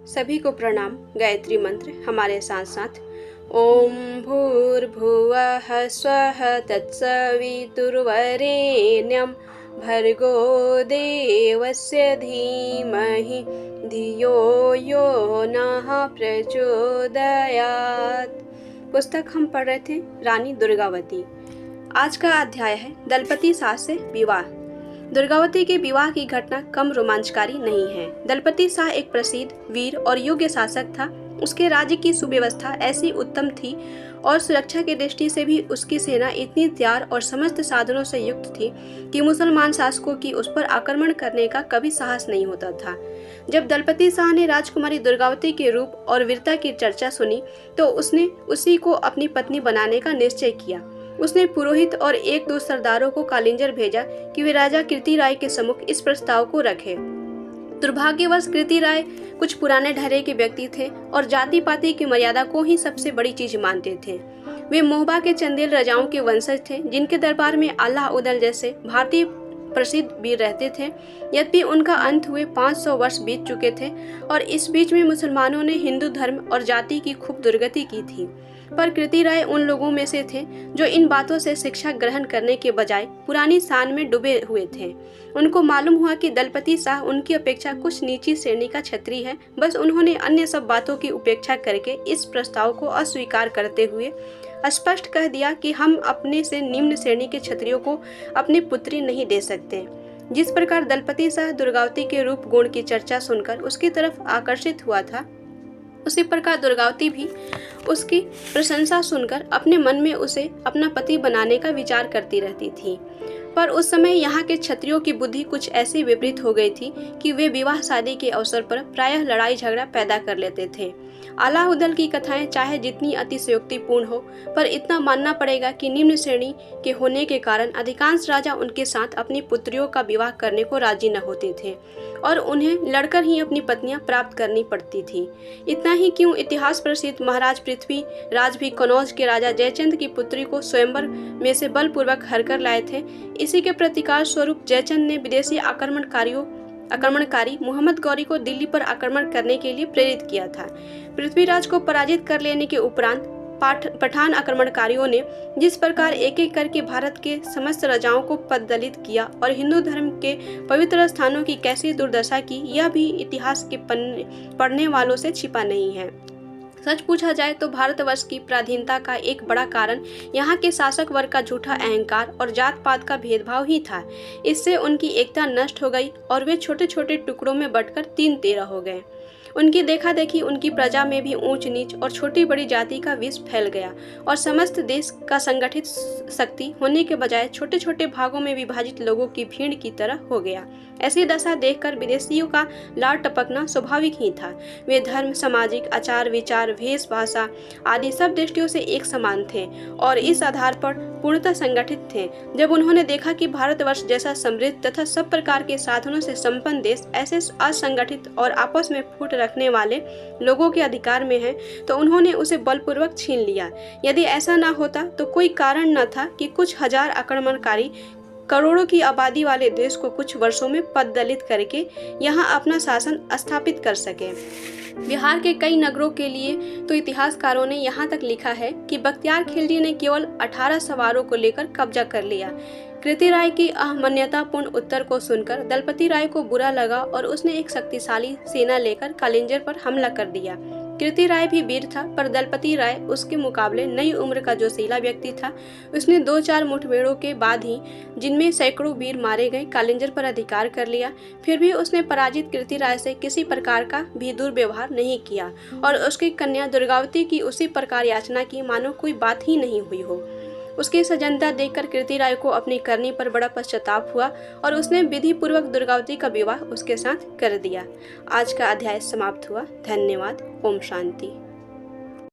सभी को प्रणाम। गायत्री मंत्र हमारे साथ साथ। ओम भूर्भुवः स्वः तत्सवितुर्वरेण्यं भर्गो देवस्य धीमहि धियो यो नः प्रचोदयात्। पुस्तक हम पढ़ रहे थे रानी दुर्गावती। आज का अध्याय है दलपति शाह से विवाह। दुर्गावती के विवाह की घटना कम रोमांचकारी नहीं है। दलपति शाह एक प्रसिद्ध, वीर और योग्य शासक था। उसके राज्य की सुव्यवस्था ऐसी उत्तम थी और सुरक्षा की दृष्टि से भी उसकी सेना इतनी तैयार और समस्त साधनों से युक्त थी कि मुसलमान शासकों की उस पर आक्रमण करने का कभी साहस नहीं होता था। जब दलपति शाह ने राजकुमारी दुर्गावती के रूप और वीरता की चर्चा सुनी तो उसने उसी को अपनी पत्नी बनाने का निश्चय किया। उसने पुरोहित और एक दो सरदारों को कालिंजर भेजा कि वे राजा कीर्ति राय के सम्मुख इस प्रस्ताव को रखें। दुर्भाग्यवश कीर्ति राय कुछ पुराने ढरे के व्यक्ति थे और जाति पाति की मर्यादा को ही सबसे बड़ी चीज मानते थे। वे मोहबा के चंदेल राजाओं के वंशज थे, जिनके दरबार में अल्लाह उदल जैसे भारतीय प्रसिद्ध वीर रहते थे। यद्यपि उनका अंत हुए 500 वर्ष बीत चुके थे और इस बीच में मुसलमानों ने हिंदू धर्म और जाति की खूब दुर्गति की थी। पर कीर्ति राय उन लोगों में से थे जो इन बातों से शिक्षा ग्रहण करने के बजाय पुरानी शान में डूबे हुए थे। उनको मालूम हुआ कि दलपति शाह उनकी अपेक्षा कुछ नीची श्रेणी का क्षत्रिय है। बस उन्होंने अन्य सब बातों की उपेक्षा करके इस प्रस्ताव को अस्वीकार करते हुए स्पष्ट कह दिया कि हम अपने से निम्न श्रेणी के क्षत्रियों को अपनी पुत्री नहीं दे सकते। जिस प्रकार दलपति शाह दुर्गावती के रूप गुण की चर्चा सुनकर उसकी तरफ आकर्षित हुआ था, उसी प्रकार दुर्गावती भी उसकी प्रशंसा सुनकर अपने मन में उसे अपना पति बनाने का विचार करती रहती थी। पर उस समय यहाँ के क्षत्रियों की बुद्धि कुछ ऐसी विपरीत हो गई थी कि वे विवाह शादी के अवसर पर प्रायः लड़ाई झगड़ा पैदा कर लेते थे। अलाउद्दीन की कथाएं चाहे जितनी अतिशयोक्तिपूर्ण हो, पर इतना मानना पड़ेगा कि निम्न श्रेणी के होने के कारण अधिकांश राजा उनके साथ अपनी पुत्रियों का विवाह करने को राजी न होते थे और उन्हें लड़कर ही अपनी पत्नियां प्राप्त करनी पड़ती थी। इतना ही क्यों, इतिहास प्रसिद्ध महाराज पृथ्वी राज भी कनौज के राजा जयचंद की पुत्री को स्वयंवर में से बलपूर्वक हरकर लाए थे। इसी के प्रतिकार स्वरूप जयचंद ने विदेशी आक्रमणकारी मोहम्मद गौरी को दिल्ली पर आक्रमण करने के लिए प्रेरित किया था। पृथ्वीराज को पराजित कर लेने के उपरांत पठान आक्रमणकारियों ने जिस प्रकार एक एक करके भारत के समस्त राजाओं को पददलित किया और हिंदू धर्म के पवित्र स्थानों की कैसी दुर्दशा की, यह भी इतिहास के पढ़ने वालों से छिपा नहीं है। सच पूछा जाए तो भारतवर्ष की पराधीनता का एक बड़ा कारण यहाँ के शासक वर्ग का झूठा अहंकार और जात पात का भेदभाव ही था। इससे उनकी एकता नष्ट हो गई और वे छोटे छोटे टुकड़ों में बंटकर 3-13 हो गए। उनकी देखा देखी उनकी प्रजा में भी ऊंच नीच और छोटी बड़ी जाति का विष फैल गया और समस्त देश का संगठित शक्ति होने के बजाय छोटे छोटे भागों में विभाजित लोगों की भीड़ की तरह हो गया। ऐसी दशा देखकर विदेशियों का लार टपकना स्वाभाविक ही था। वे धर्म, सामाजिक आचार विचार, वेश भाषा आदि सब दृष्टियों से एक समान थे और इस आधार पर पूर्णतः संगठित थे। जब उन्होंने देखा कि भारतवर्ष जैसा समृद्ध तथा सब प्रकार के साधनों से संपन्न देश ऐसे असंगठित और आपस में फूट रखने वाले लोगों के अधिकार में है, तो उन्होंने उसे बलपूर्वक छीन लिया। यदि ऐसा न होता तो कोई कारण न था कि कुछ हजार आक्रमणकारी करोड़ों की आबादी वाले देश को कुछ वर्षों में पददलित करके यहाँ अपना शासन स्थापित कर सके। बिहार के कई नगरों के लिए तो इतिहासकारों ने यहाँ तक लिखा है कि बख्तियार खिलजी ने केवल 18 सवारों को लेकर कब्जा कर लिया। कीर्ति राय की अहमन्यतापूर्ण उत्तर को सुनकर दलपति राय को बुरा लगा और उसने एक शक्तिशाली सेना लेकर कालिंजर पर हमला कर दिया। कीर्ति राय भी वीर था, पर दलपति राय उसके मुकाबले नई उम्र का जोशीला व्यक्ति था। उसने 2-4 मुठभेड़ों के बाद ही, जिनमें सैकड़ों वीर मारे गए, कालिंजर पर अधिकार कर लिया। फिर भी उसने पराजित कीर्ति राय से किसी प्रकार का भी दुर्व्यवहार नहीं किया और उसकी कन्या दुर्गावती की उसी प्रकार याचना की मानो कोई बात ही नहीं हुई हो। उसकी सज्जनता देखकर कीर्ति राय को अपनी करनी पर बड़ा पश्चाताप हुआ और उसने विधि पूर्वक दुर्गावती का विवाह उसके साथ कर दिया। आज का अध्याय समाप्त हुआ। धन्यवाद। ओम शांति।